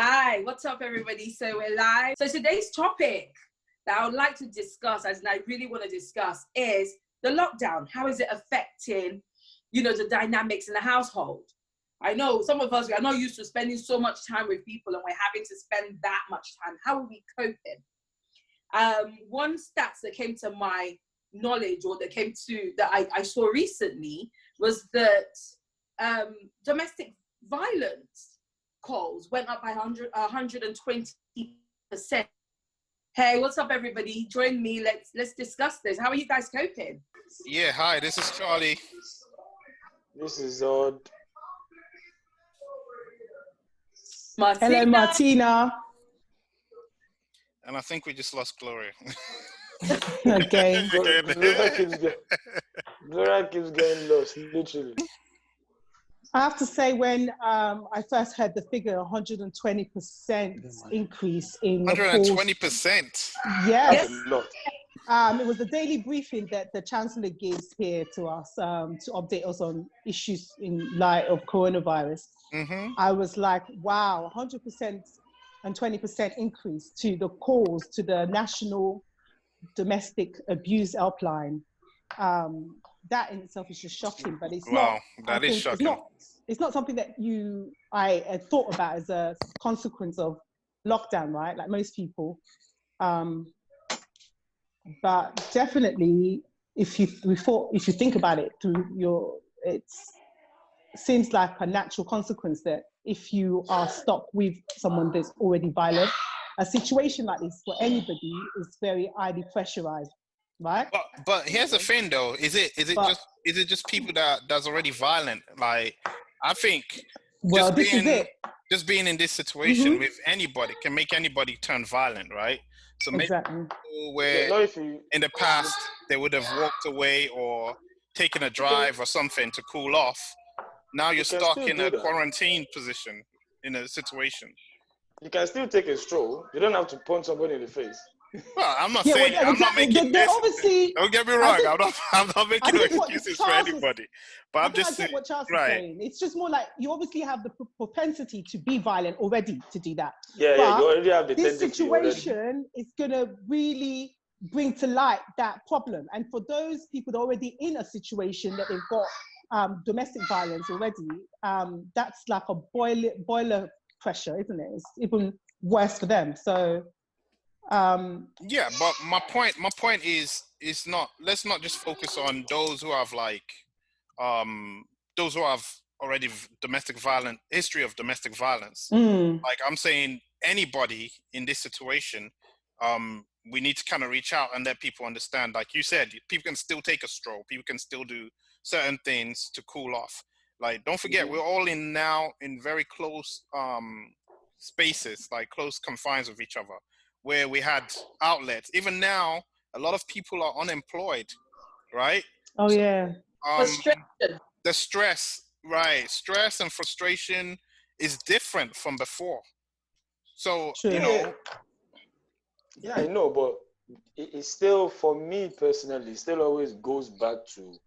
Hi, what's up, everybody? So we're live. So today's topic that I would like to discuss, as I really want to discuss, is the lockdown. How is it affecting, the dynamics in the household? I know some of us, we are not used to spending so much time with people, and we're having to spend that much time. How are we coping? One stats that came to my knowledge, or that I saw recently, was that domestic violence calls went up by 120%. Hey, what's up, everybody? Join me. Let's discuss this. How are you guys coping? Yeah, hi, this is Charlie. This is Odd. Hello, Martina. And I think we just lost Gloria. Okay. Gloria keeps getting lost, literally. I have to say, when I first heard the figure, 120% increase in 120%? Yes. That's a lot. It was the daily briefing that the Chancellor gives here to us to update us on issues in light of coronavirus. Mm-hmm. I was like, wow, 100% and 20% increase to the calls to the National Domestic Abuse Helpline. That in itself is just shocking, but it's not. Wow, that is shocking. It's not something that I thought about as a consequence of lockdown, right? Like most people. But definitely, if you think about it it seems like a natural consequence that if you are stuck with someone that's already violent, a situation like this for anybody is very highly pressurized, right? But here's the thing, though: is it just people that's already violent? Like, I think just being in this situation with anybody can make anybody turn violent, right? So maybe people where in the past they would have walked away or taken a drive or something to cool off. Now you're stuck in a quarantine position in a situation. You can still take a stroll. You don't have to punch somebody in the face. Well, I'm not saying I'm not making this. Don't get me wrong. I'm not making no excuses for anybody. But I'm just saying. What Charles is saying. It's just more like you obviously have the propensity to be violent already to do that. Yeah, you already have the this tendency. This situation is going to really bring to light that problem. And for those people that are already in a situation that they've got domestic violence already, that's like a boiler pressure, isn't it? It's even worse for them. So. Yeah, but my point is not. Let's not just focus on those who have those who have already history of domestic violence. Like I'm saying, anybody in this situation, we need to kind of reach out and let people understand. Like you said, people can still take a stroll. People can still do certain things to cool off. Like, don't forget, we're all in very close spaces, like close confines of each other, where we had outlets. Even now, a lot of people are unemployed, right? Oh, yeah. The stress, right? Stress and frustration is different from before. So, True. Yeah, I know, but it's still, for me personally, still always goes back to,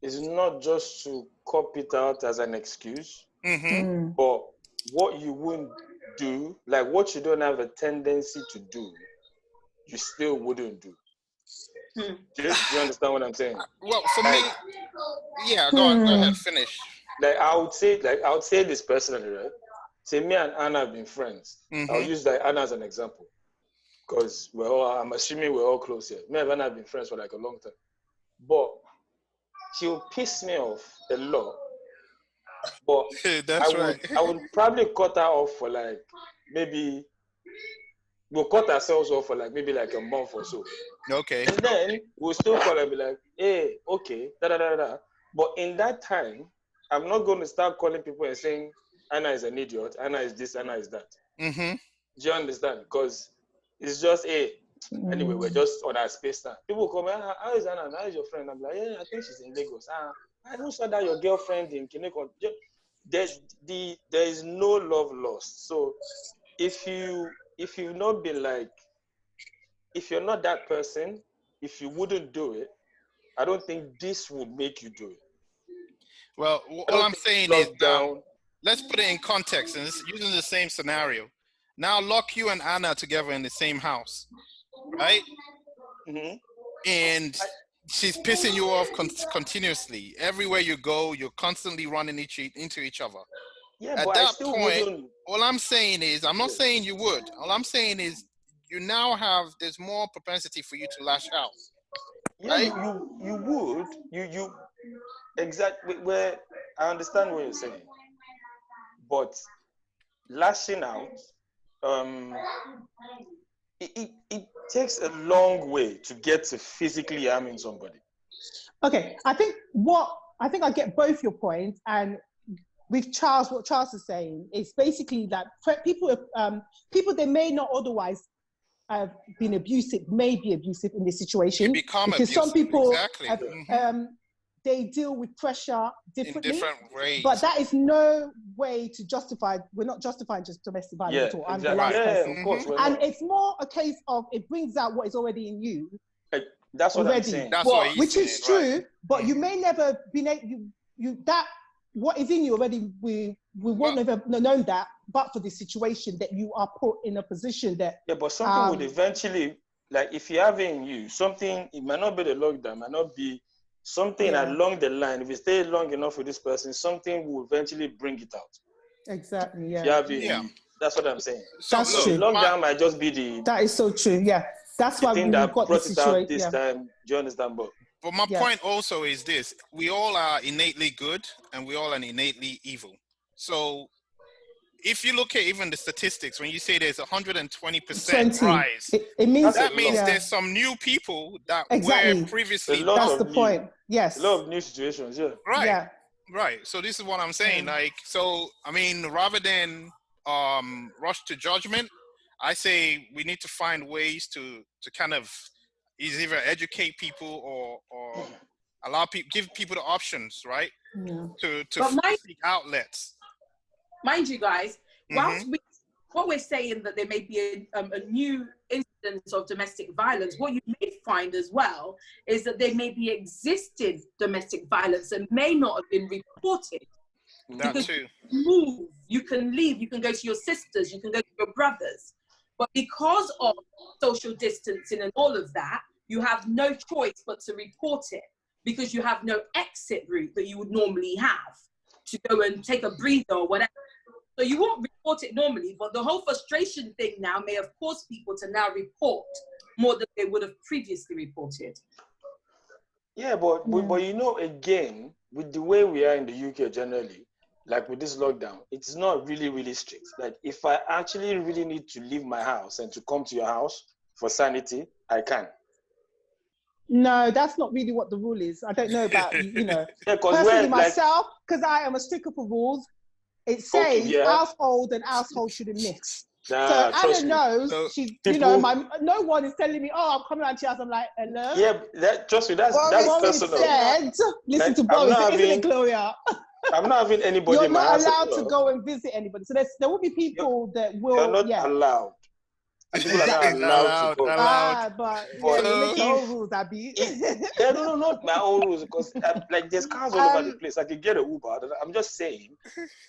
it's not just to cop it out as an excuse, but what you wouldn't do, like what you don't have a tendency to do, you still wouldn't do. Do you understand what I'm saying? Well, for me, yeah, go ahead, finish. Like I would say this personally, right? Say me and Anna have been friends. I'll use Anna as an example, because I'm assuming we're all close here. Me and Anna have been friends for like a long time, but she'll piss me off a lot. But I would probably cut her off for like maybe we'll cut ourselves off for like maybe like a month or so. Okay. And then we'll still call and be like, hey, okay, da. But in that time, I'm not going to start calling people and saying Anna is an idiot, Anna is this, Anna is that. Do you understand? Because it's just anyway, we're just on our space now. People come, how is Anna? How is your friend? I'm like, yeah, I think she's in Lagos. I don't saw that your girlfriend in Kineko. There is no love lost. So if you've not been like, if you're not that person, if you wouldn't do it, I don't think this would make you do it. Well, all I'm saying is let's put it in context, and it's using the same scenario. Now lock you and Anna together in the same house, right? Mm-hmm. And she's pissing you off continuously. Everywhere you go, you're constantly running into each other. Yeah, at but that I still point, wouldn't. all I'm saying is, I'm not saying you would. All I'm saying is, you now have, there's more propensity for you to lash out. Yeah, right? you would. You exactly where I understand what you're saying, but lashing out, it takes a long way to get to physically harming somebody. Okay, I think I get both your points, and with Charles, what Charles is saying is basically that people they may not otherwise have been abusive, may be abusive in this situation, because abusive, some people exactly. they deal with pressure differently, in different ways. But that is no way to justify. We're not justifying just domestic violence at all. I'm the last person. Of course. And it's more a case of it brings out what is already in you. That's what already. I'm saying. That's what which saying, is true, but you may never be you that what is in you already. We won't have known that, but for the situation that you are put in a position that. Yeah, but something would eventually, like if you have in you something, it might not be the lockdown, might not be something along the line. If you stay long enough with this person, something will eventually bring it out. Exactly. Yeah. You have it. That's what I'm saying. So that's true. Lockdown might just be the. That is so true. Yeah. That's why we got brought this situation. It out this time. Do you understand, Bob? But my point also is this: we all are innately good, and we all are innately evil. So, if you look at even the statistics, when you say there's 120% rise, it means that means there's some new people that were previously. That's the point. Yes. A lot of new situations. Yeah. Right. Yeah. Right. So this is what I'm saying. Like, so I mean, rather than rush to judgment, I say we need to find ways to kind of either educate people or allow people, give people the options, right? Yeah. To seek outlets. Mind you, guys, whilst what we're saying that there may be a new instance of domestic violence, what you may find as well is that there may be existing domestic violence and may not have been reported. That too. Move, you can leave, you can go to your sisters, you can go to your brothers. But because of social distancing and all of that, you have no choice but to report it because you have no exit route that you would normally have to go and take a breather or whatever. So you won't report it normally, but the whole frustration thing now may have caused people to now report more than they would have previously reported. Yeah, but you know, again, with the way we are in the UK generally, like with this lockdown, it's not really, really strict. Like if I actually really need to leave my house and to come to your house for sanity, I can. No, that's not really what the rule is. I don't know about, Yeah, personally myself, because I am a sticker for rules, it says household and household shouldn't mix. So Anna knows, no one is telling me, oh, I'm coming around to your house. I'm like, hello? Yeah, trust me, that's personal. Listen to Boris, isn't it, Gloria? I'm not having anybody You're in my not house. allowed to go and visit anybody. So there will be people that will. You're not allowed. People are not allowed to go. But you're making your own rules, Abby. No, not my own rules, because like there's cars all over the place. I could get an Uber. I'm just saying,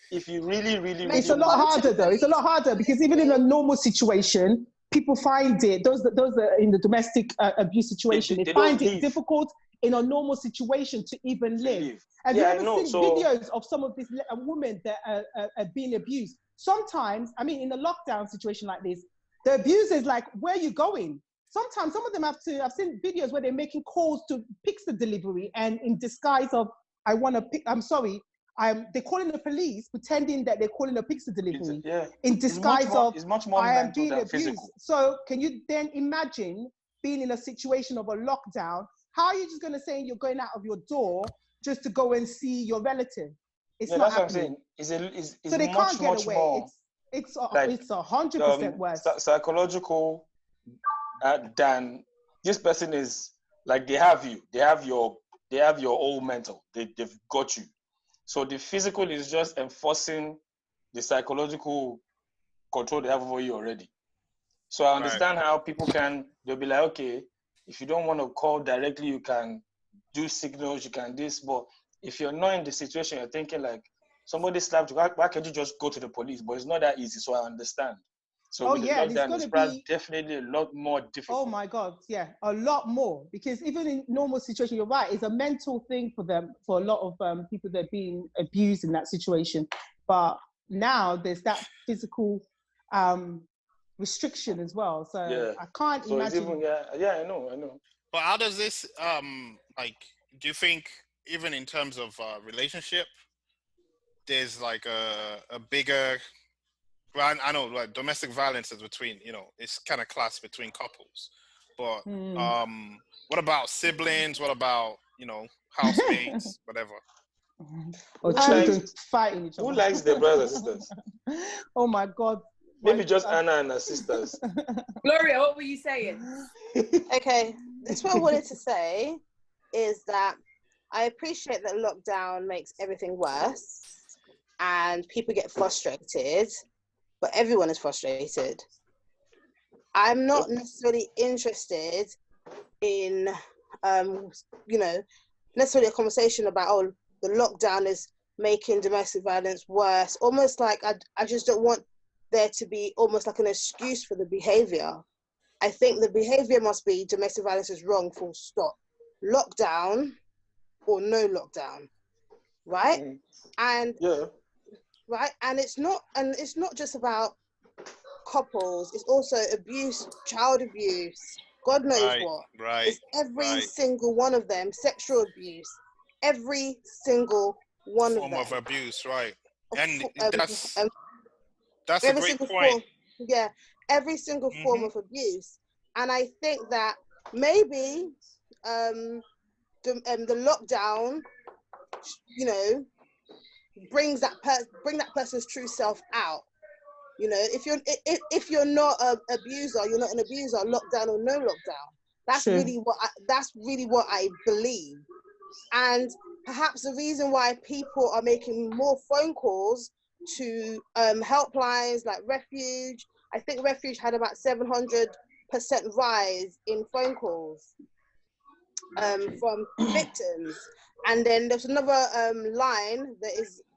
if you really, really, it's a lot harder though. It's a lot harder because even in a normal situation, people find it. Those are in the domestic abuse situation, they find it difficult in a normal situation to even live. Have you ever seen videos of some of these women that are being abused? Sometimes, I mean, in a lockdown situation like this, the abuse is like, where are you going? Sometimes some of them have to, I've seen videos where they're making calls to pizza delivery and in disguise of, I want to pick, I'm sorry, they're calling the police, pretending that they're calling a pizza delivery. In disguise it's much more I am being abused. Physical. So can you then imagine being in a situation of a lockdown? How are you just going to say you're going out of your door just to go and see your relative? It's not happening. What I'm saying. So they can't get away. More, it's 100% worse. Psychological than this person is like they have you. They have your whole mental. They've got you. So the physical is just enforcing the psychological control they have over you already. So I understand how people they'll be like, okay, if you don't want to call directly, you can do signals, you can this. But if you're not in the situation, you're thinking like, somebody slapped you, why can't you just go to the police? But it's not that easy, so I understand. So with the lockdown, it's definitely a lot more difficult. Oh my God, yeah, a lot more. Because even in normal situation, you're right, it's a mental thing for them, for a lot of people that are being abused in that situation. But now there's that physical restriction as well. So I can't imagine. Even, I know. But how does this, like, do you think even in terms of relationship, there's like a bigger, well, I know like domestic violence is between, it's kind of class between couples, but what about siblings? What about, housemates, whatever? Or children fighting each other. Who likes their brothers and sisters? Oh my God. Maybe just Anna and her sisters. Gloria, what were you saying? Okay, that's what I wanted to say is that I appreciate that lockdown makes everything worse and people get frustrated, but everyone is frustrated. I'm not necessarily interested in, necessarily a conversation about, the lockdown is making domestic violence worse. Almost like I just don't want there to be almost like an excuse for the behavior. I think the behavior must be domestic violence is wrong, full stop. Lockdown or no lockdown, right? And right, and it's not just about couples. It's also abuse, child abuse. God knows what. Right. It's every single one of them. Sexual abuse. Every single one of them. Form of abuse, right? And that's a great point. Every single form of abuse. And I think that maybe the lockdown, bring that person's true self out. If you're not an abuser, you're not an abuser, lockdown or no lockdown. That's really what I believe. And perhaps the reason why people are making more phone calls to helplines like Refuge, I think Refuge had about 700% rise in phone calls from victims. And then there's another line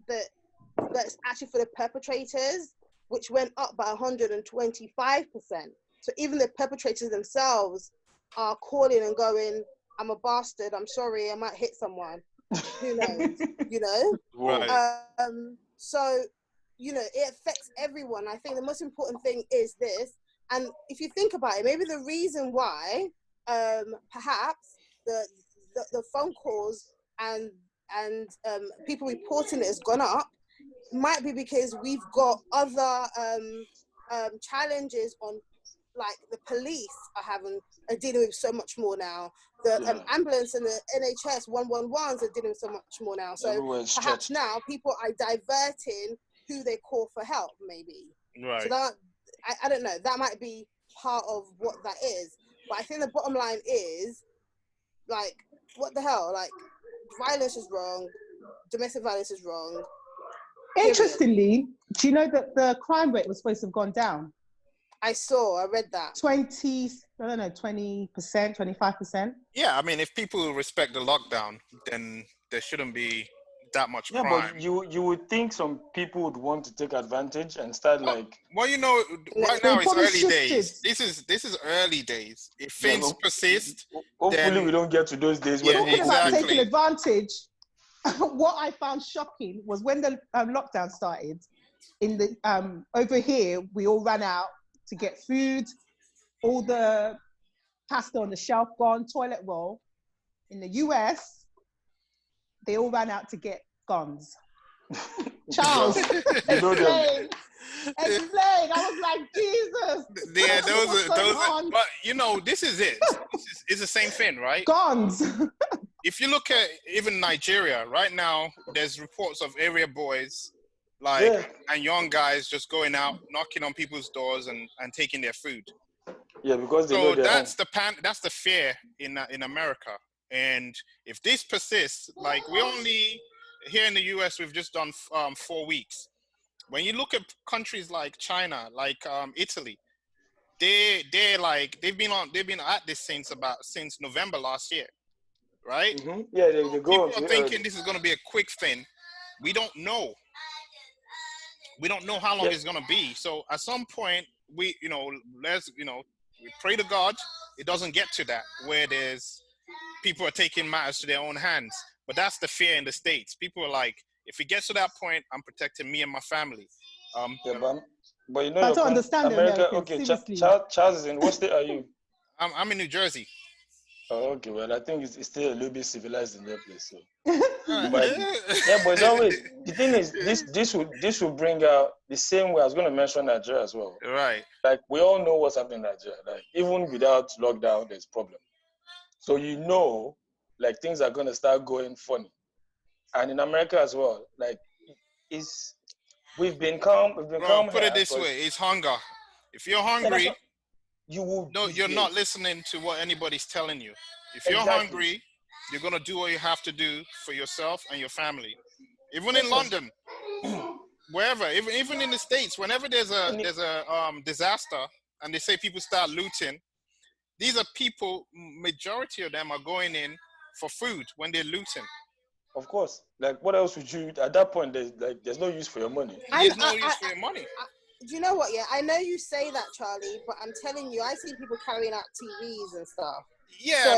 that's actually for the perpetrators, which went up by 125%. So even the perpetrators themselves are calling and going, I'm a bastard, I'm sorry, I might hit someone. Who knows, Right. So, it affects everyone. I think the most important thing is this. And if you think about it, maybe the reason why perhaps the phone calls and people reporting it has gone up might be because we've got other challenges on, like the police are dealing with so much more now. The ambulance and the NHS 111s are dealing with so much more now. So perhaps now people are diverting who they call for help, maybe. Right. So that, I don't know, that might be part of what that is. But I think the bottom line is, like, what the hell? Like, violence is wrong. Domestic violence is wrong. Interestingly, do you know that the crime rate was supposed to have gone down? I read that. 20%, 25%. Yeah, I mean, if people respect the lockdown, then there shouldn't be that much crime. Yeah, but you would think some people would want to take advantage and start right now it's early days. This is early days. If things persist, hopefully we don't get to those days. Talking about taking advantage, what I found shocking was when the lockdown started. In the over here, we all ran out to get food. All the pasta on the shelf gone, toilet roll. In the US, they all ran out to get guns. Charles, explain. I was like, Jesus. Yeah, those. But this is it. It's the same thing, right? Guns. If you look at even Nigeria right now, there's reports of area boys, and young guys just going out, knocking on people's doors and taking their food. Yeah, because they know that's the fear in America. And if this persists, like we only here in the US, we've just done 4 weeks. When you look at countries like China, like Italy, they've been at this since November last year, right? Mm-hmm. Yeah, they go. People are thinking this is going to be a quick thing, we don't know. We don't know how long it's gonna be. So at some point, we pray to God it doesn't get to that where there's people are taking matters to their own hands. But that's the fear in the States. People are like, if it gets to that point, I'm protecting me and my family. But you know, I don't understand America. Okay, Charles is in what state are you? I'm in New Jersey. Oh, okay. Well, I think it's still a little bit civilized in that place. So. But always the thing is, this will bring out the same way. I was going to mention Nigeria as well. Right. Like we all know what's happening in Nigeria. Like even without lockdown, there's problem. So like things are going to start going funny. And in America as well, like we've been calm. Put it this way: it's hunger. If you're hungry, you're not listening to what anybody's telling you. If you're hungry, you're gonna do what you have to do for yourself and your family. Even in London, wherever, even in the States, whenever there's a disaster and they say people start looting, these are people. Majority of them are going in for food when they're looting. Of course. Like, what else would you... At that point, there's no use for your money. There's no use for your money. Do you know what? Yeah, I know you say that, Charlie, but I'm telling you, I see people carrying out TVs and stuff. Yeah,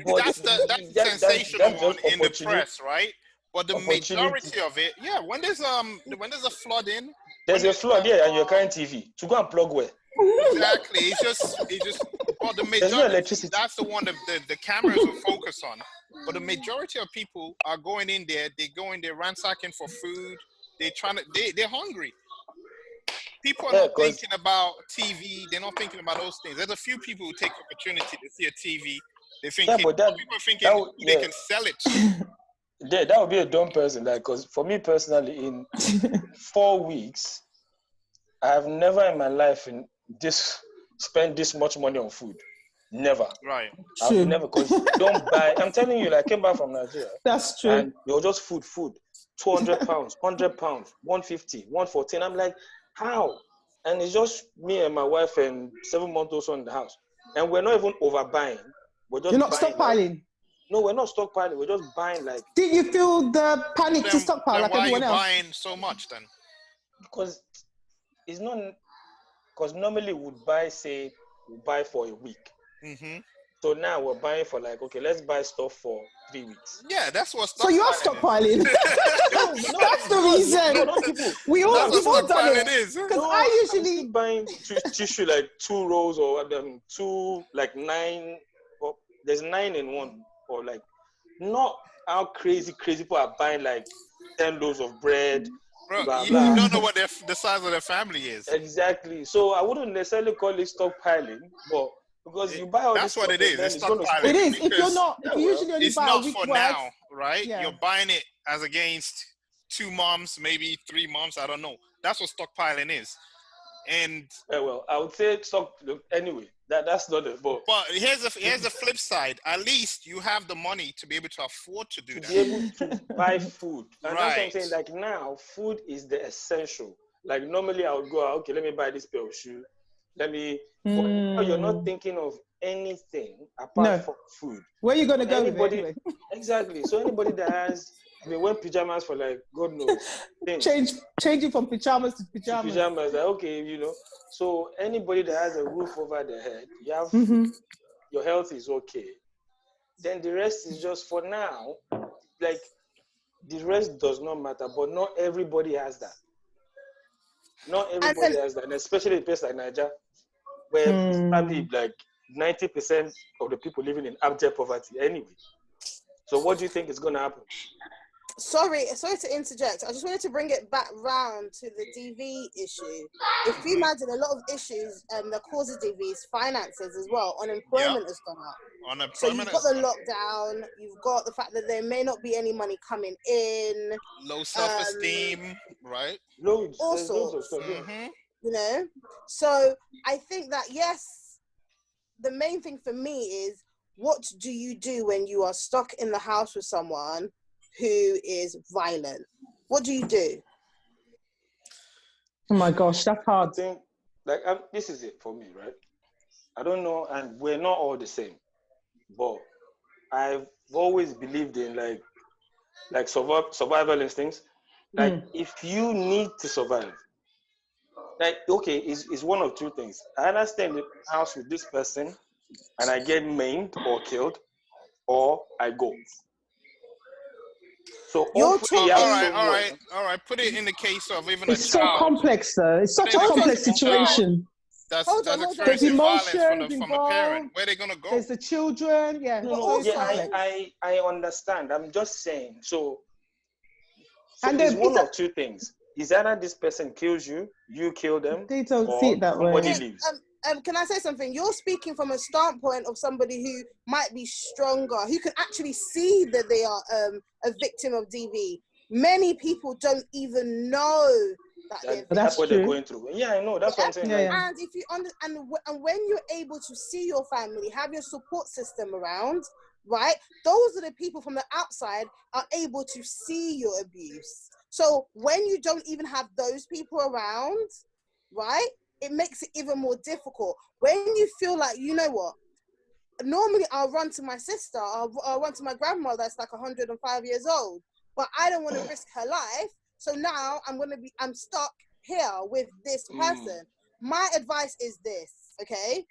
so, that's the sensational one in the press, right? But the majority of it, when there's a flooding... There's a flood, and you're carrying TV. To go and plug where? Exactly. It's just but the majority, no electricity. That's the one that the cameras will focus on. But the majority of people are going in there, they go in there ransacking for food, they're hungry. People are not thinking about TV, they're not thinking about those things. There's a few people who take opportunity to see a TV, they're thinking, people are thinking they can sell it. Yeah, that would be a dumb person. Like, because for me personally, in 4 weeks, I have never in my life spent this much money on food. Never. Right. I've never, because don't buy. I'm telling you, like, I came back from Nigeria. That's true. And it was just food. 200 pounds, 100 pounds, 150, 114. I'm like, how? And it's just me and my wife and 7-month-old son in the house. And we're not even overbuying. We're just You're not stockpiling? No, we're not stockpiling. We're just buying like... Did you feel the panic to stockpile like everyone else? Why are you buying so much then? Because it's not... Because normally we'll buy for a week. Mm-hmm. So now we're buying for like, okay, let's buy stuff for 3 weeks. Yeah, that's what stockpiling. So you are stockpiling. That's the reason. We've all done it. Because I usually buying tissue like 2 rolls or 2 like 9. Or there's 9 in one, or like not how crazy people are buying like 10 loaves of bread. Bro, blah, blah. You don't know what the size of their family is. Exactly. So I wouldn't necessarily call it stockpiling, but because you buy all that's this what it is. It's stockpiling. It is. If you're not, if you usually only buy a week for worth, now, right? Yeah. You're buying it as against 2 months, maybe 3 months. I don't know. That's what stockpiling is. And well, I would say anyway. That's not it. But here's the flip side. At least you have the money to be able to afford to do that. To be able to buy food. And right. That's what I'm saying. Like now, food is the essential. Like normally I would go, okay, let me buy this pair of shoes. But now you're not thinking of anything apart from food. Where are you gonna go with it anyway? Exactly. So anybody that has wear pajamas for like God knows. Changing from pajamas to pajamas. Like, okay, So anybody that has a roof over their head, you have your health is okay. Then the rest is just for now. Like the rest does not matter, but not everybody has that. Not everybody has that, and especially in a place like Nigeria, where probably like 90% of the people living in abject poverty anyway. So what do you think is going to happen? Sorry to interject. I just wanted to bring it back round to the DV issue. If you imagine a lot of issues, the cause of DV is finances as well. Unemployment has gone up. So you've got the lockdown. You've got the fact that there may not be any money coming in. Low self-esteem, right? Loads. All sorts. So I think that, yes, the main thing for me is, what do you do when you are stuck in the house with someone who is violent? What do you do? Oh my gosh, that's hard. I think, this is it for me, right? I don't know, and we're not all the same, but I've always believed in like survival instincts. Like, if you need to survive, like, okay, it's one of two things. I either stay in the house with this person and I get maimed or killed, or I go. So You're hopefully, all right. Put it in the case of even it's a so child. complex, though. It's such a complex situation. That's There's experiencing violence emotions from a parent. Where are they gonna go? There's the children. Yeah. No. Yeah, I understand. I'm just saying. So and it's one of two things. Is either this person kills you, you kill them, they don't or see it that somebody way. leaves. Can I say something? You're speaking from a standpoint of somebody who might be stronger, who can actually see that they are a victim of DV. Many people don't even know that's what they're going through. Yeah, I know. That's what I'm saying. Yeah. And if you and when you're able to see your family, have your support system around, right? Those are the people from the outside are able to see your abuse. So when you don't even have those people around, right? It makes it even more difficult. When you feel like, you know what? Normally I'll run to my sister, I'll run to my grandma that's like 105 years old, but I don't want to risk her life. So now I'm stuck here with this person. My advice is this, okay?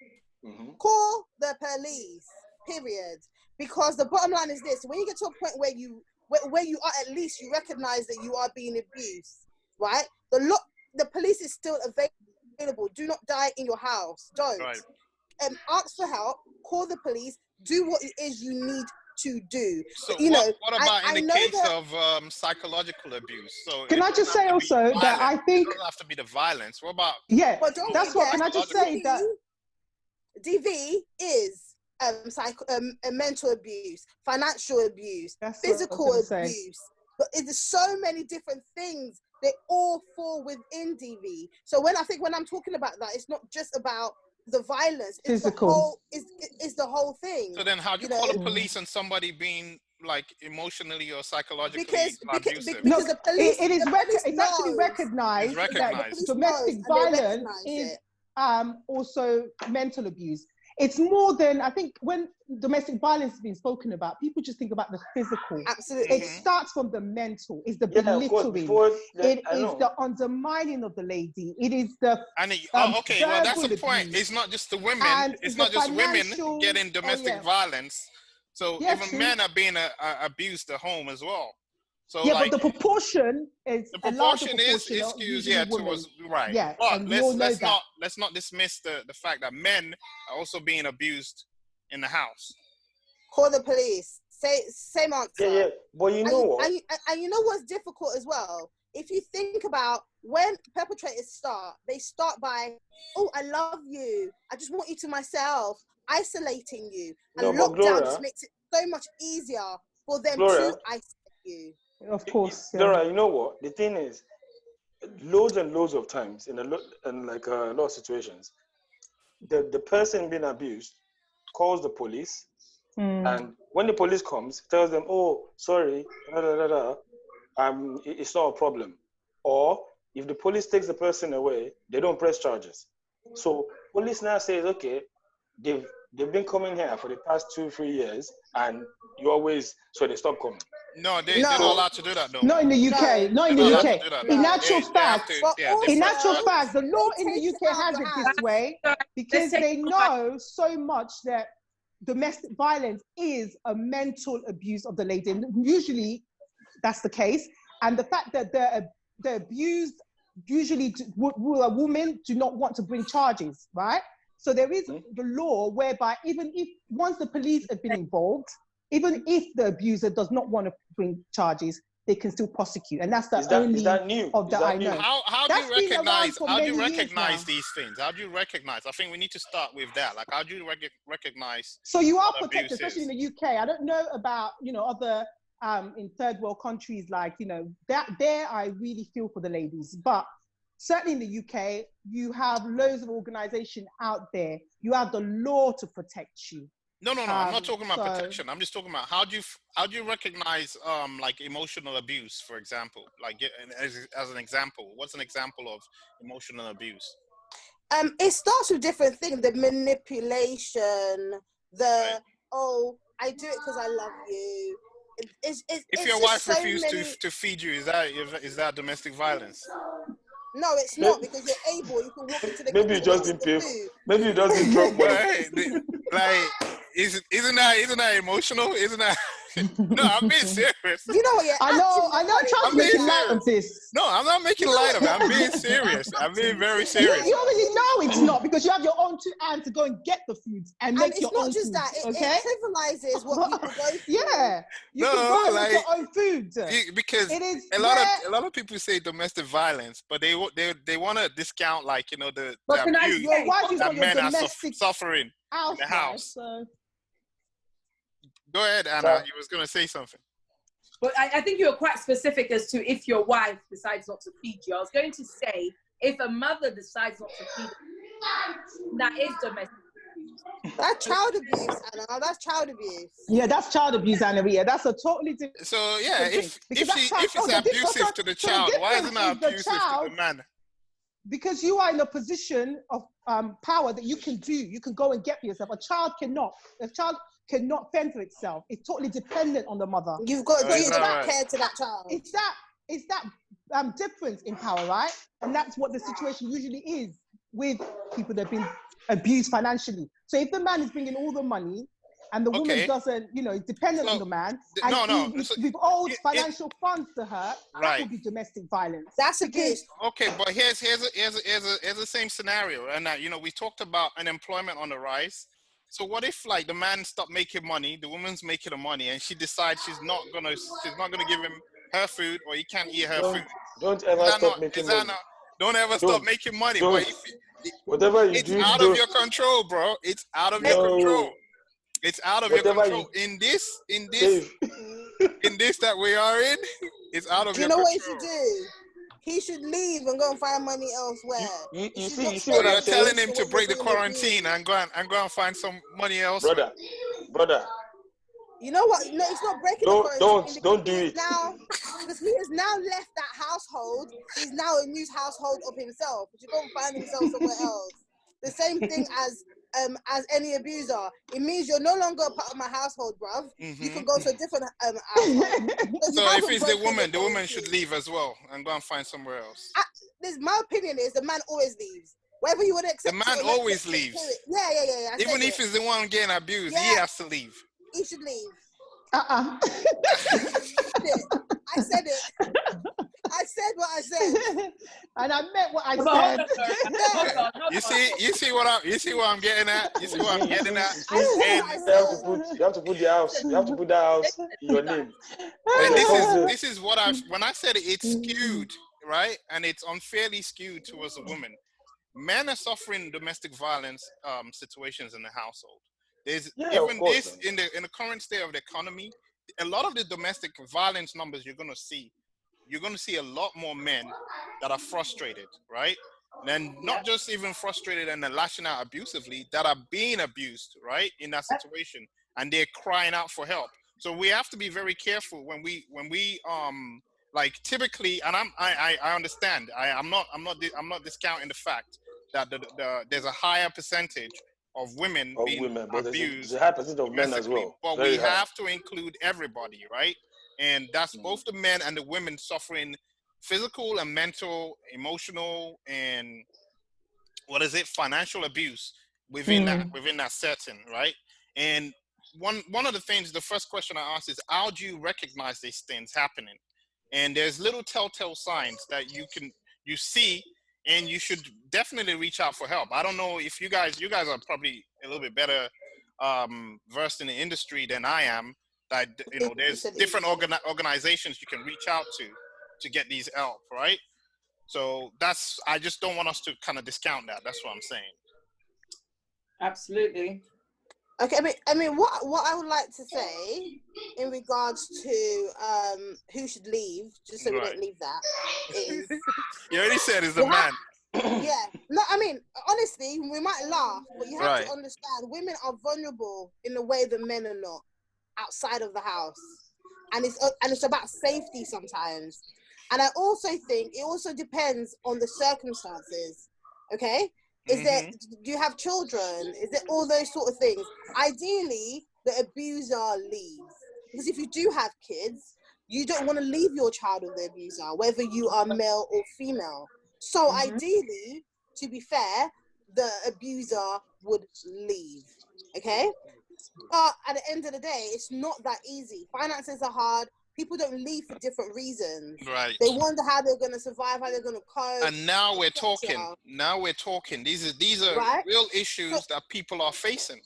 Call the police, period. Because the bottom line is this: when you get to a point where you are, at least you recognize that you are being abused, right? The police is still available. Do not die in your house. Don't. Right. Ask for help. Call the police. Do what it is you need to do. So what about in the case of psychological abuse? So can I just say also that I think it doesn't have to be the violence. What about? Yeah, that's what. Can I just say that DV is mental abuse, financial abuse, physical abuse. But there's so many different things. They all fall within DV. So when I'm talking about that, it's not just about the violence. It's physical. It's the whole thing. So then, how do you call the police on somebody being like emotionally or psychologically abusive? Because the police, it's actually recognized that domestic violence is also mental abuse. It's more than, I think, when domestic violence is being spoken about, people just think about the physical. Absolutely. It starts from the mental. It's the belittling. It is the undermining of the lady. It is the okay, well, that's the point. It's not just the women. It's not just women getting domestic violence. So even men are being abused at home as well. So but the proportion is skewed towards right. Yeah, but let's not dismiss the fact that men are also being abused in the house. Call the police. Same answer. Yeah. But you know what? And you know what's difficult as well? If you think about when perpetrators start, they start by, "Oh, I love you. I just want you to myself," isolating you. And lockdown just makes it so much easier for them to isolate you. Of course. Laura, you know what? The thing is, loads and loads of times in a lot of situations, the person being abused calls the police, and when the police comes, tells them, "Oh, sorry, it's not a problem." Or if the police takes the person away, they don't press charges. So police now says, "Okay, they've been coming here for the past 2-3 years, and so they stop coming." No, they're not allowed to do that, though. Not in the UK. Not in the UK. In actual fact, the law in the UK has it this way because they know so much that domestic violence is a mental abuse of the lady. And usually that's the case. And the fact that they're abused, usually women do not want to bring charges, right? So there is the law whereby even if once the police have been involved, even if the abuser does not want to bring charges, they can still prosecute, and that's only of that I know. How do you recognize these things? How do you recognize? I think we need to start with that. Like, how do you recognize? So you are protected, especially in the UK. I don't know about other in third world countries, like that. There, I really feel for the ladies, but certainly in the UK, you have loads of organisations out there. You have the law to protect you. No. I'm not talking about protection. I'm just talking about how do you recognize like emotional abuse, for example? Like as an example, what's an example of emotional abuse? It starts with different things: the manipulation, I do it because I love you. If your wife refuses to feed you, is that domestic violence? No, it's not, because you're able. You can walk into the maybe you just didn't pay. Maybe you just didn't drop money. Like, isn't that emotional? Isn't that? No, I'm being serious. You know what? Yeah, I know. Trying to make light of this. No, I'm not making light of it. I'm being serious. I'm being very serious. You already know it's not, because you have your own two hands to go and get the food and make your own food. And it's not just that. It trivializes what people go through. Yeah, you can go and make your own food. Because a lot of people say domestic violence, but they want to discount, like, you know, the abuse that men are suffering in the house. Go ahead, Anna. You was going to say something. But I think you were quite specific as to if your wife decides not to feed you. I was going to say, if a mother decides not to feed you, that is domestic abuse. That's child abuse, Anna. That's child abuse. Yeah, that's child abuse, Anna. Yeah, that's a totally different. So yeah, if it's abusive to the child, why isn't it abusive to the man? Because you are in a position of power that you can do. You can go and get for yourself. A child cannot. A child cannot fend for itself. It's totally dependent on the mother. You've got to do that care to that child. It's that difference in power, right? And that's what the situation usually is with people that have been abused financially. So if the man is bringing all the money and the woman doesn't, you know, is dependent on the man, and we've owed financial funds to her, that would be domestic violence. That's abuse. Okay, but here's the same scenario, and you know, we talked about unemployment on the rise. So what if, like, the man stopped making money, the woman's making the money, and she decides she's not gonna give him her food, or he can't eat her food? Don't ever stop making money. Don't ever stop making money. Whatever you do, it's out of your control, bro. It's out of your control. It's out of your control. In this that we are in, it's out of your control. You know what he should do? He should leave and go and find money elsewhere. You see what I'm saying? Telling him to break the quarantine and go and find some money elsewhere. Brother. You know what? No, it's not breaking the quarantine. Don't do it. Now, because he has now left that household, he's now a new household of himself. He should go and find himself somewhere else. The same thing as any abuser. It means you're no longer a part of my household, bruv. Mm-hmm. You can go to a different household. So if it's the woman should leave as well and go and find somewhere else. My opinion is the man always leaves. Whether you would accept the man always leaves. Yeah. Even if he's the one getting abused, he has to leave. He should leave. I said it. I said what I said, and I meant what I said. You see what I'm getting at. You see what I'm getting at. You have to put the house. You have to put that house in your name. And this is what when I said it's skewed, right? And it's unfairly skewed towards the woman. Men are suffering domestic violence situations in the household. There's in the current state of the economy, a lot of the domestic violence numbers you're gonna see a lot more men that are frustrated, right? And not just even frustrated and they're lashing out abusively, that are being abused, right, in that situation, and they're crying out for help. So we have to be very careful when we like typically, and I understand. I'm not discounting the fact that there's a higher percentage of women being abused. There's a high percentage of men as well. But we have to include everybody, right? And that's both the men and the women suffering physical and mental, emotional, and financial abuse within that setting, right? And one of the things, the first question I asked is, how do you recognize these things happening? And there's little telltale signs that you see, and you should definitely reach out for help. I don't know if you guys are probably a little bit better versed in the industry than I am. That, you know, there's different organizations you can reach out to get these help, right? So I just don't want us to kind of discount that. That's what I'm saying. Absolutely. Okay, I mean, what I would like to say in regards to who should leave, just so we don't leave that, is... You already said it's the man. Yeah. No, I mean, honestly, we might laugh, but you have to understand, women are vulnerable in a way that men are not, outside of the house. And it's about safety sometimes. And I also think it also depends on the circumstances, okay? Do you have children? Is it all those sort of things? Ideally, the abuser leaves. Because if you do have kids, you don't want to leave your child with the abuser, whether you are male or female. So ideally, to be fair, the abuser would leave, okay? But at the end of the day, it's not that easy. Finances are hard. People don't leave for different reasons. Right. They wonder how they're going to survive, how they're going to cope. And now we're talking. Now we're talking. These are right? real issues that people are facing.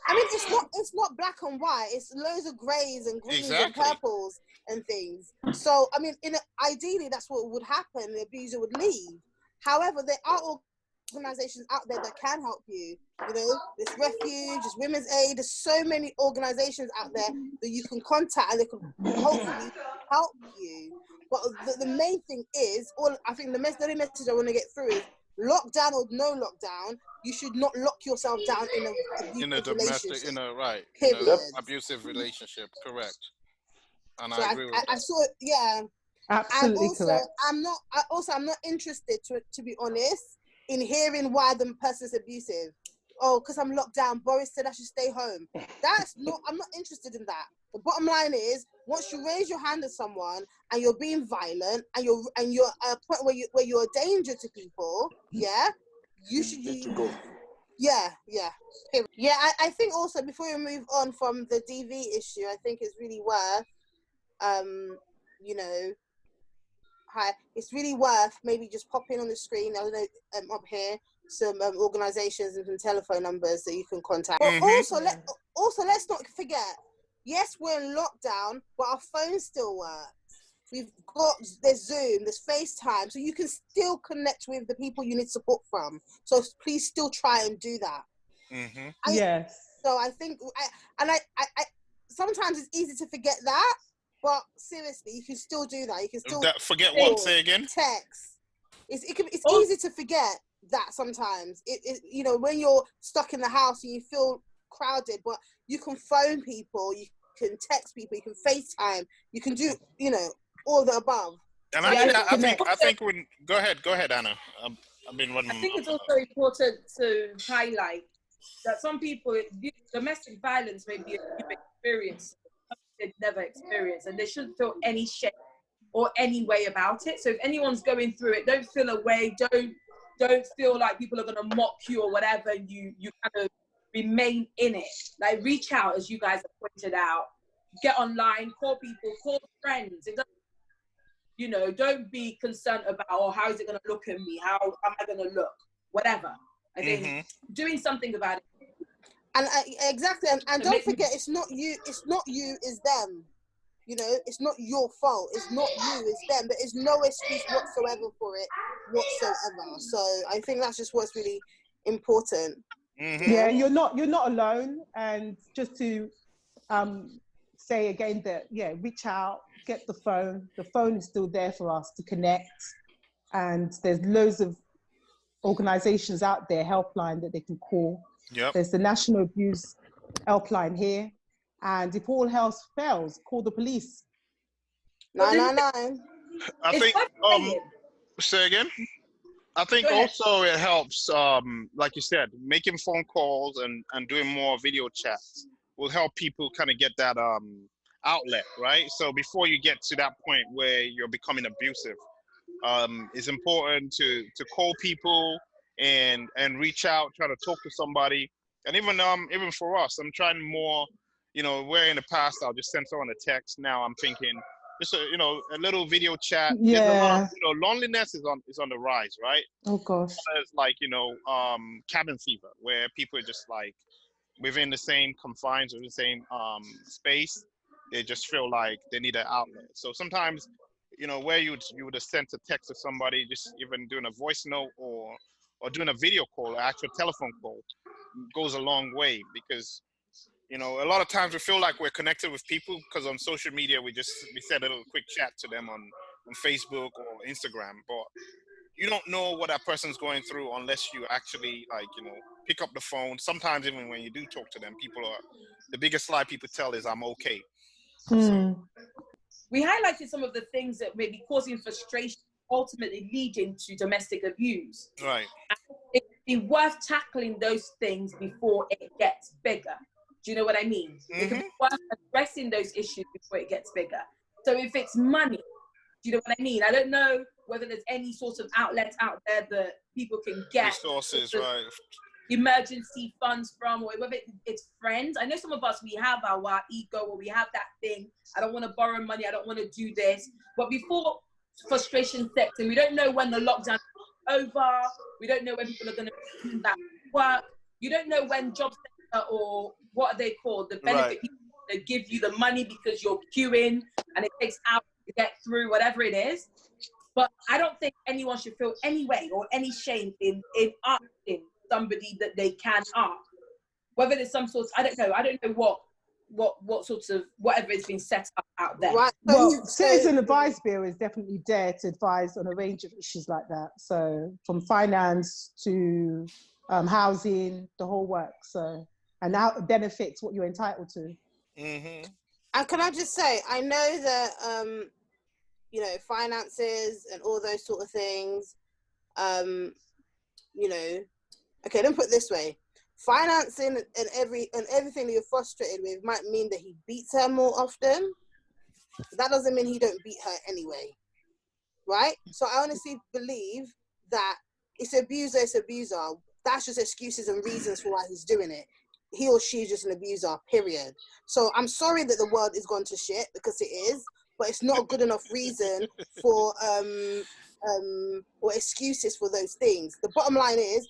I mean, it's not black and white. It's loads of greys and greens and purples and things. So, I mean, ideally, that's what would happen. The abuser would leave. However, there are organizations out there that can help you. You know, there's Refuge, there's Women's Aid. There's so many organizations out there that you can contact and they can hopefully help you. But the main thing is, I think the only message I want to get through is, lockdown or no lockdown, you should not lock yourself down in a domestic, abusive relationship. Correct. And so I agree with that. I saw it, yeah. Absolutely and also, correct. I'm not interested, to be honest, in hearing why the person's abusive. Oh, because I'm locked down, Boris said I should stay home. I'm not interested in that. The bottom line is, once you raise your hand at someone and you're being violent and you're at a point where you're a danger to people, you should go. Yeah. I think also, before we move on from the DV issue, I think it's really worth, it's really worth maybe just popping on the screen, I don't know, up here, some organizations and some telephone numbers that you can contact. But also let's not forget, yes, we're in lockdown, but our phones still work. There's Zoom, there's FaceTime, so you can still connect with the people you need support from. So please still try and do that. Yes. So I think, I sometimes it's easy to forget that, but seriously, you can still do that. You can still forget what? Say again. Text. It's easy to forget that sometimes. You know, when you're stuck in the house and you feel crowded, but you can phone people, you can text people, you can FaceTime, you can do, all the above. And I think when go ahead, Anna. I've been running. I think it's also important to highlight that some people, domestic violence may be a new experience they've never experienced, and they shouldn't feel any shame or any way about it. So if anyone's going through it, don't feel away. Don't feel like people are going to mock you or whatever. You kind of remain in it. Like, reach out, as you guys have pointed out. Get online, call people, call friends. It doesn't, don't be concerned about, how is it going to look at me? How am I going to look? Whatever. I think doing something about it. And exactly, and don't forget, it's not you, it's them. It's not your fault. It's not you, it's them. There is no excuse whatsoever for it, whatsoever. So I think that's just what's really important. Yeah, you're not alone. And just to say again that, reach out, get the phone. The phone is still there for us to connect. And there's loads of organizations out there, helpline that they can call. Yep. There's the National Abuse Helpline here. And if all else fails, call the police. 999. I think, say again? I think also it helps, like you said, making phone calls and doing more video chats will help people kind of get that outlet, right? So before you get to that point where you're becoming abusive, it's important to call people and reach out, try to talk to somebody. And even for us, I'm trying more, where in the past I'll just send someone a text. Now I'm thinking just a little video chat. Yeah. Loneliness is on the rise, right? Oh gosh. It's like, cabin fever, where people are just like within the same confines or the same space. They just feel like they need an outlet. So sometimes, where you would have sent a text to somebody, just even doing a voice note or doing a video call, an actual telephone call, goes a long way, because a lot of times we feel like we're connected with people because on social media we send a little quick chat to them on Facebook or Instagram, but you don't know what that person's going through unless you actually pick up the phone. Sometimes even when you do talk to them, the biggest lie people tell is I'm okay. So, we highlighted some of the things that may be causing frustration, ultimately leading to domestic abuse. Right. It'd be worth tackling those things before it gets bigger. Do you know what I mean? It can be worth addressing those issues before it gets bigger. So if it's money, do you know what I mean? I don't know whether there's any sort of outlet out there that people can get resources, right? Emergency funds from, or whether it's friends. I know some of us, we have our ego, or we have that thing. I don't want to borrow money. I don't want to do this. But before frustration sets in, we don't know when the lockdown is over. We don't know when people are going to resume that work. You don't know when job center, or what are they called? The benefit people that give you the money because you're queuing and it takes hours to get through, whatever it is. But I don't think anyone should feel any way or any shame in asking somebody that they can ask. Whether there's some sort of, I don't know what sorts of, whatever is being set up out there. Right. Well, Citizen Advice Bureau is definitely there to advise on a range of issues like that. So from finance to housing, the whole work. So, and how it benefits what you're entitled to. And can I just say, I know that, you know, finances and all those sort of things, you know, okay, let me put it this way. Financing and everything that you're frustrated with might mean that he beats her more often. That doesn't mean he don't beat her anyway, right? So I honestly believe that it's abuser. That's just excuses and reasons for why he's doing it. He or she is just an abuser, period. So I'm sorry that the world is gone to shit, because it is, but it's not a good enough reason for or excuses for those things. The bottom line is,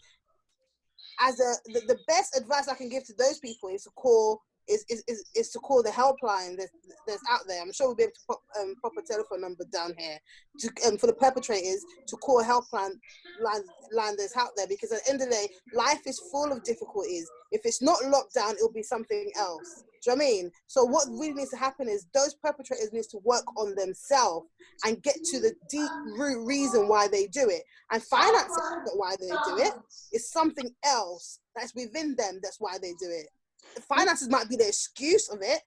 the best advice I can give to those people is to call to call the helpline that's out there. I'm sure we'll be able to pop a telephone number down here for the perpetrators to call a helpline line that's out there, because at the end of the day, life is full of difficulties. If it's not lockdown, it'll be something else. Do you know what I mean? So what really needs to happen is those perpetrators need to work on themselves and get to the deep root reason why they do it. And finance is not why they do it. It's something else that's within them that's why they do it. The finances might be the excuse of it.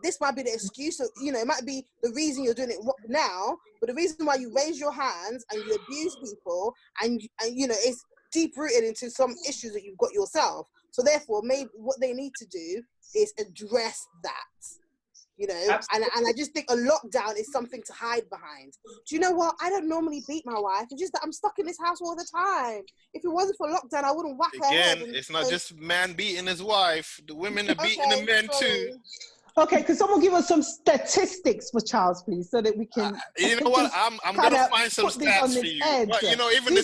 This might be the excuse of, you know, it might be the reason you're doing it now, but the reason why you raise your hands and you abuse people and you know, it's deep rooted into some issues that you've got yourself. So therefore, maybe what they need to do is address that, you know. And I just think a lockdown is something to hide behind. Do you know what? I don't normally beat my wife. It's just that I'm stuck in this house all the time. If it wasn't for lockdown, I wouldn't whack her head. Again, it's not just man beating his wife. The women are beating the men too. Okay, can someone give us some statistics for Charles, please, so that we can... you know what? I'm going to find some stats for you. But, you know, even the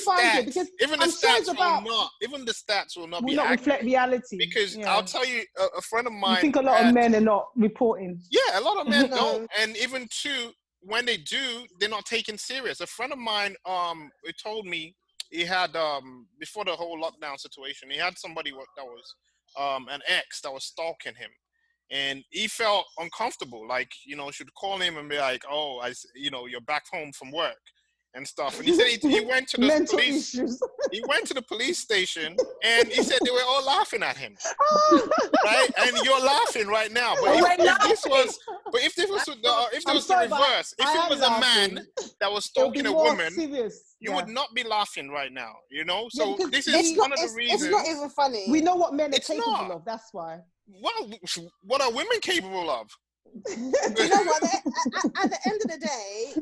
stats will not be accurate. Reflect reality. Because I'll tell you, a friend of mine... You think a lot of men are not reporting? Yeah, a lot of men don't. And even too, when they do, they're not taken serious. A friend of mine he told me he had, before the whole lockdown situation, he had somebody that was an ex that was stalking him. And he felt uncomfortable, like, you know, should call him and be like, oh, you know, you're back home from work and stuff. And he said he went to the police. He went to the police station, and he said they were all laughing at him, right? And you're laughing right now. But if there was the reverse, if it was a man that was stalking a woman, you would not be laughing right now, you know. So this is one of the reasons. It's not even funny. We know what men are capable of. That's why. Well, what are women capable of? You know what? At the end of the day,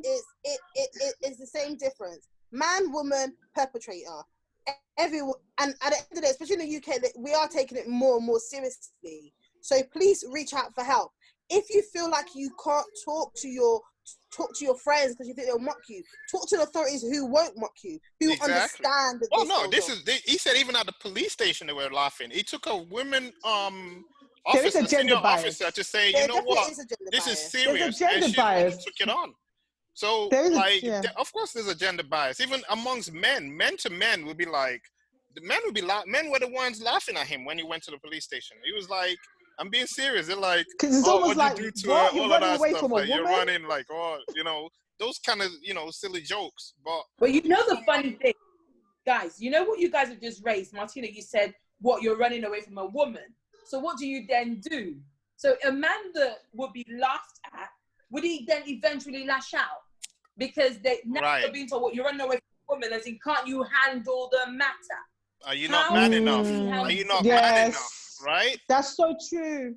it's the same difference. Man, woman, perpetrator. Everyone, and at the end of the day, especially in the UK, we are taking it more and more seriously. So please reach out for help. If you feel like you can't talk to your friends because you think they'll mock you, talk to the authorities who won't mock you, who understand that. Oh no, he said even at the police station they were laughing. He took a women senior officer to say, you know what, this is serious, and she took it on. So of course there's a gender bias. Even amongst men to men would be like, men were the ones laughing at him when he went to the police station. He was like, I'm being serious. They're like, what you do to her, all of that stuff. Like, you're running, like, oh, you know, those kind of, you know, silly jokes. But you know the funny thing, guys, you know what you guys have just raised? Martina, you said, what, you're running away from a woman. So what do you then do? So a man that would be laughed at, would he then eventually lash out? Because they're being told, what, you're running away from a woman, as in, can't you handle the matter? Are you not man enough? Are you not man enough? Right? That's so true.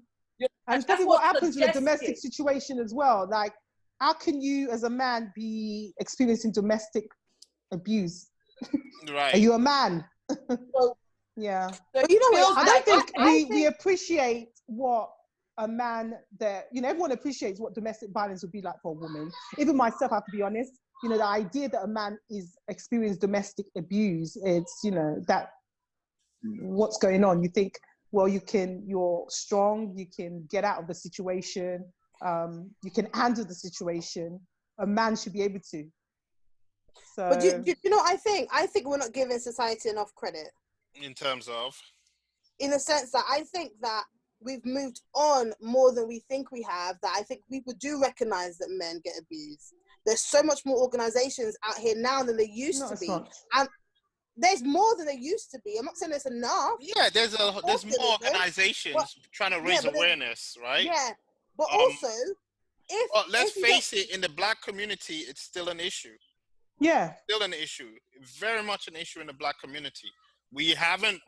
And probably what happens in a domestic situation as well. Like, how can you, as a man, be experiencing domestic abuse? Right. Are you a man? Yeah. But you know what? I don't think we appreciate what a man that, you know, everyone appreciates what domestic violence would be like for a woman. Even myself, I have to be honest. You know, the idea that a man is experiencing domestic abuse, it's, you know, that what's going on. You think, well, you're strong, you can get out of the situation, you can handle the situation. A man should be able to. So, but you know, I think we're not giving society enough credit. In terms of? In the sense that I think that we've moved on more than we think we have, that I think people do recognize that men get abused. There's so much more organizations out here now than there used to be. And there's more than there used to be. I'm not saying there's enough. Yeah, there's more organizations trying to raise awareness, right? Yeah, but also, let's face it, in the Black community, it's still an issue. Yeah. Still an issue. Very much an issue in the Black community. We haven't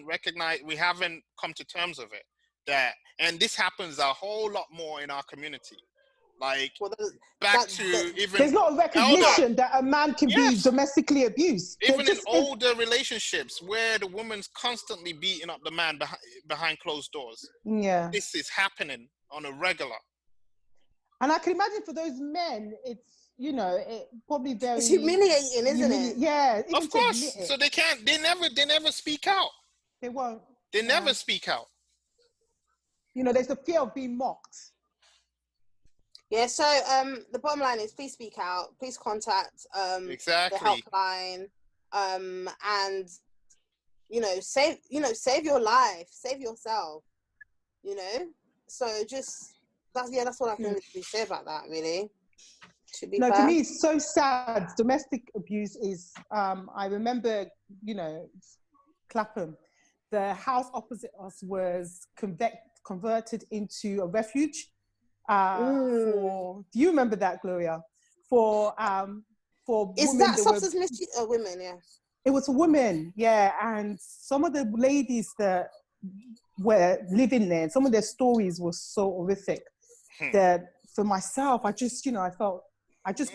recognized, we haven't come to terms with it. And this happens a whole lot more in our community. Like, there's not a recognition that a man can be domestically abused. Even in older relationships where the woman's constantly beating up the man behind closed doors. Yeah. This is happening on a regular. And I can imagine for those men, it's, you know, it probably very... It's humiliating, isn't it? Yeah. Of course. So they never speak out. They won't. They never speak out. You know, there's the fear of being mocked. Yeah, so the bottom line is, please speak out. Please contact the helpline, and save your life, save yourself. You know, so that's what I can really say about that. Really, to be fair. To me, it's so sad. Domestic abuse is. I remember, you know, Clapham, the house opposite us was converted into a refuge. Do you remember that, Gloria? For is women that substance misuse? Women, yeah. It was for women, yeah. And some of the ladies that were living there, some of their stories were so horrific that for myself, I just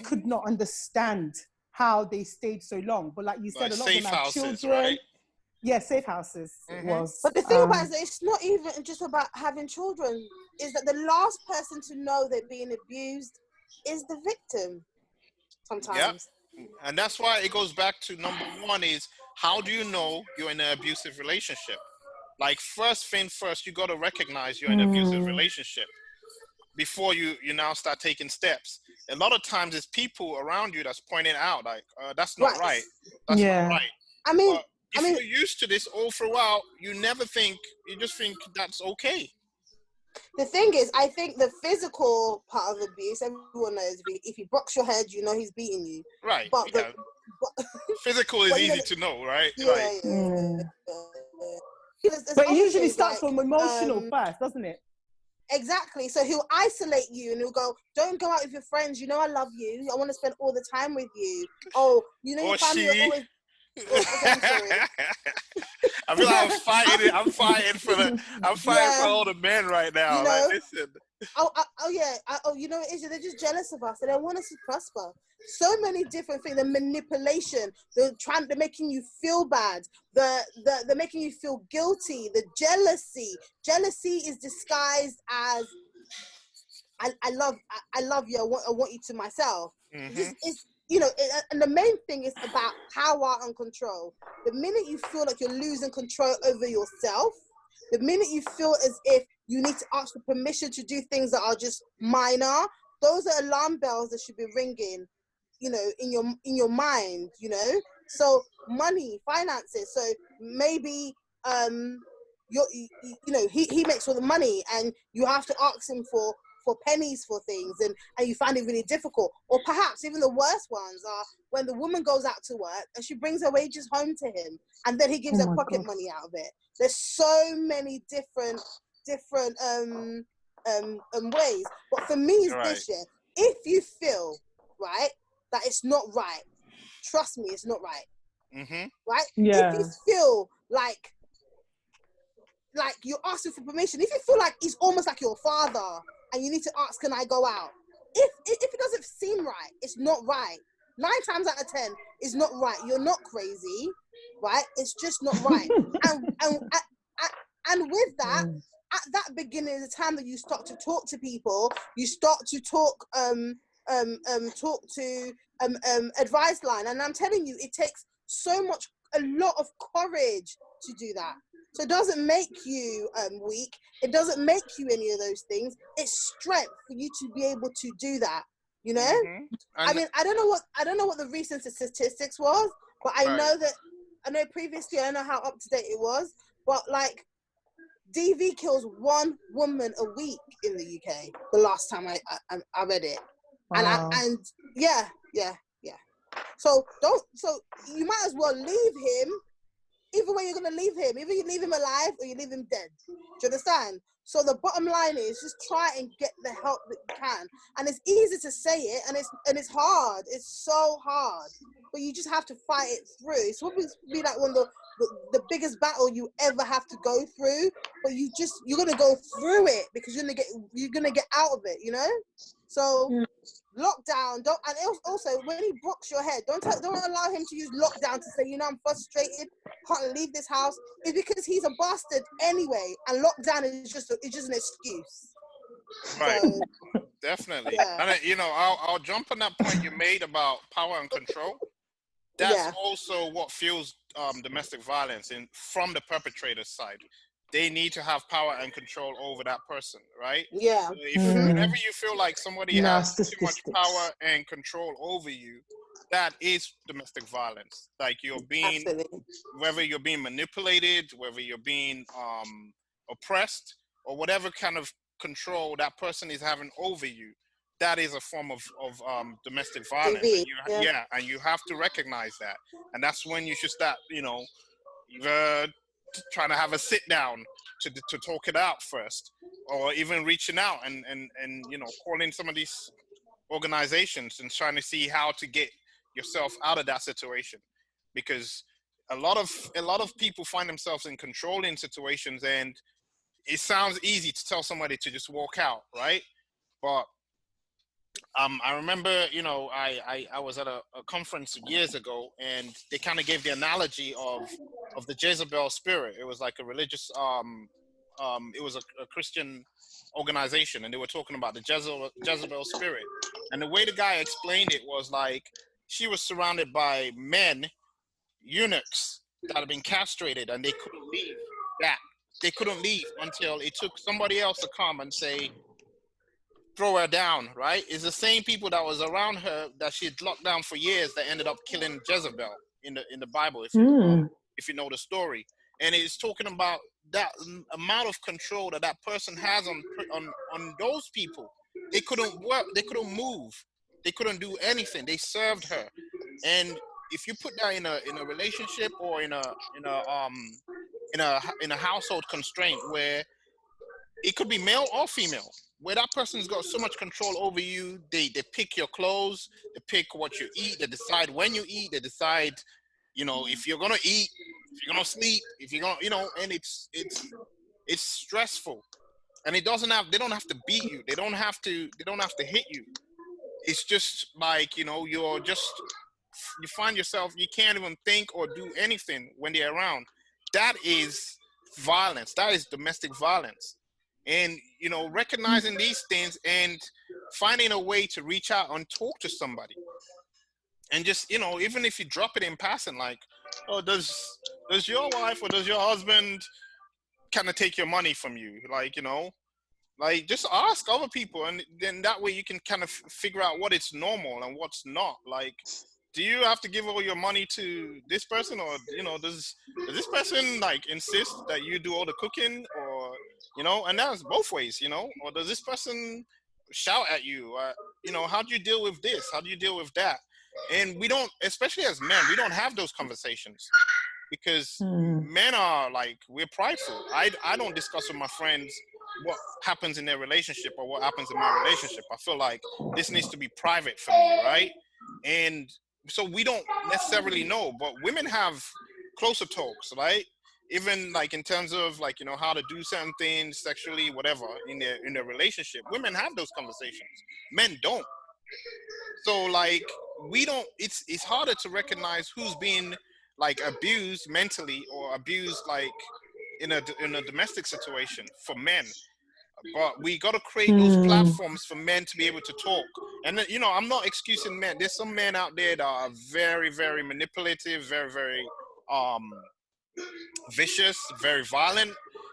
could not understand how they stayed so long. But like you said, a lot of them had children. Right? Yeah, safe houses it was. But the thing about it is, it's not even just about having children. Is that the last person to know they're being abused is the victim sometimes. Yeah. And that's why it goes back to number one is, how do you know you're in an abusive relationship? Like, first thing first, you got to recognize you're in an abusive relationship before you now start taking steps. A lot of times it's people around you that's pointing out, like, that's not right. That's not right. I mean, you're used to this all throughout, you just think that's okay. The thing is, I think the physical part of abuse, everyone knows, if he box your head, you know he's beating you. Right. But physical is easy to know, right? Yeah. But it usually starts from emotional first, doesn't it? Exactly. So he'll isolate you and he'll go, don't go out with your friends. You know I love you. I want to spend all the time with you. Oh, you know your family are always... I'm sorry. I feel like I'm fighting for all the men right now. You know, like, listen. You know what it is? They're just jealous of us. They don't want us to prosper. So many different things. The manipulation. They're making you feel bad. They're making you feel guilty. The jealousy. Jealousy is disguised as I love you. I want you to myself. It's you know, and the main thing is about power and control. The minute you feel like you're losing control over yourself, the minute you feel as if you need to ask for permission to do things that are just minor, those are alarm bells that should be ringing, you know, in your mind, you know. So money, finances. So maybe he makes all the money, and you have to ask him for pennies for things, and you find it really difficult. Or perhaps even the worst ones are when the woman goes out to work and she brings her wages home to him, and then he gives her pocket money out of it. There's so many different ways. But for me, it's this year. If you feel right that it's not right, trust me, it's not right. Right? Yeah. If you feel like like you're asking for permission. If you feel like he's almost like your father and you need to ask, can I go out? If it doesn't seem right, it's not right. 9 times out of 10, it's not right. You're not crazy, right? It's just not right. and with that, at that beginning of the time that you start to talk to people, you start to talk to advice line, and I'm telling you, it takes a lot of courage to do that. So it doesn't make you weak. It doesn't make you any of those things. It's strength for you to be able to do that. You know, I mean, I don't know what the recent statistics was, but I know previously, I don't know how up to date it was, but like DV kills 1 woman a week in the UK. The last time I read it, wow. and yeah. So you might as well leave him. Either way, you're gonna leave him. Either you leave him alive or you leave him dead. Do you understand? So the bottom line is just try and get the help that you can. And it's easy to say it, and it's hard. It's so hard, but you just have to fight it through. It's probably be like one of the biggest battle you ever have to go through. But you're gonna go through it because you're gonna get out of it. You know. So lockdown. And also when he blocks your head, don't allow him to use lockdown to say, you know, I'm frustrated, can't leave this house. It's because he's a bastard anyway, and lockdown is just an excuse. Right. So, definitely. Yeah. And you know, I'll jump on that point you made about power and control. That's also what fuels domestic violence from the perpetrator's side. They need to have power and control over that person, right? Yeah. So whenever you feel like somebody has too much power and control over you, that is domestic violence. Like you're being, whether you're being manipulated, whether you're being oppressed, or whatever kind of control that person is having over you, that is a form of domestic violence. And you have to recognize that. And that's when you should start, you know, either trying to have a sit down to talk it out first, or even reaching out and you know, calling some of these organizations and trying to see how to get yourself out of that situation, because a lot of people find themselves in controlling situations, and it sounds easy to tell somebody to just walk out, right? But I remember, you know, I was at a conference years ago, and they kind of gave the analogy of the Jezebel spirit. It was like a religious, it was a Christian organization, and they were talking about the Jezebel spirit. And the way the guy explained it was like she was surrounded by men, eunuchs that had been castrated, and they couldn't leave that. They couldn't leave until it took somebody else to come and say, throw her down, right? It's the same people that was around her that she had locked down for years that ended up killing Jezebel in the Bible, if you know the story. And it's talking about that amount of control that person has on those people. They couldn't work, they couldn't move, they couldn't do anything. They served her. And if you put that in a relationship or in a household constraint where it could be male or female, where that person's got so much control over you, they pick your clothes, they pick what you eat, they decide when you eat, they decide, you know, if you're gonna eat, if you're gonna sleep, if you're gonna, you know, and it's stressful. And they don't have to beat you, they don't have to hit you. It's just like, you know, you find yourself, you can't even think or do anything when they're around. That is violence, that is domestic violence. And, you know, recognizing these things and finding a way to reach out and talk to somebody. And just, you know, even if you drop it in passing, like, oh, does your wife or does your husband kind of take your money from you? Like, you know, like just ask other people. And then that way you can kind of figure out what is normal and what's not. Like, do you have to give all your money to this person, or, you know, does this person like insist that you do all the cooking, or, you know, and that's both ways, you know, or does this person shout at you? You know, how do you deal with this? How do you deal with that? And we don't, especially as men, we don't have those conversations because men are like, we're prideful. I don't discuss with my friends what happens in their relationship or what happens in my relationship. I feel like this needs to be private for me, right? And so we don't necessarily know, but women have closer talks, right? even like in terms of like, you know, how to do certain things sexually, whatever, in their relationship. Women have those conversations. Men don't. So like we don't, it's harder to recognize who's being like abused mentally or abused like in a domestic situation for men. But we got to create those platforms for men to be able to talk. And you know, I'm not excusing men. There's some men out there that are very, very manipulative, very, very vicious, very violent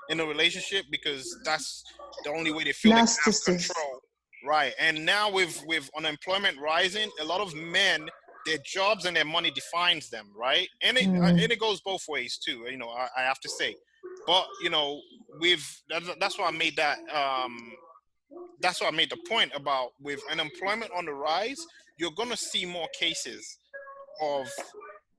in a relationship, because that's the only way they feel they have control. Right. And now with unemployment rising, a lot of men, their jobs and their money defines them, right? And it goes both ways too, you know, I have to say. But you know, that's why I made that that's why I made the point about, with unemployment on the rise, you're gonna see more cases of,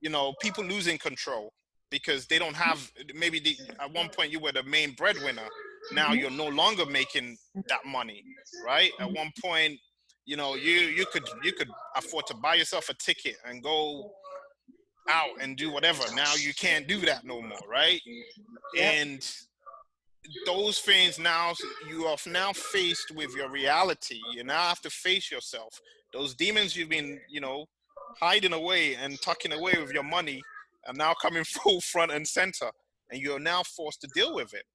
you know, people losing control because they don't have, maybe at one point you were the main breadwinner, now you're no longer making that money, right? At one point, you know, you could afford to buy yourself a ticket and go out and do whatever. Now you can't do that no more, right? Yep. And those things, now you are now faced with your reality. You now have to face yourself. Those demons you've been, you know, hiding away and tucking away with your money are now coming full front and center, and you're now forced to deal with it.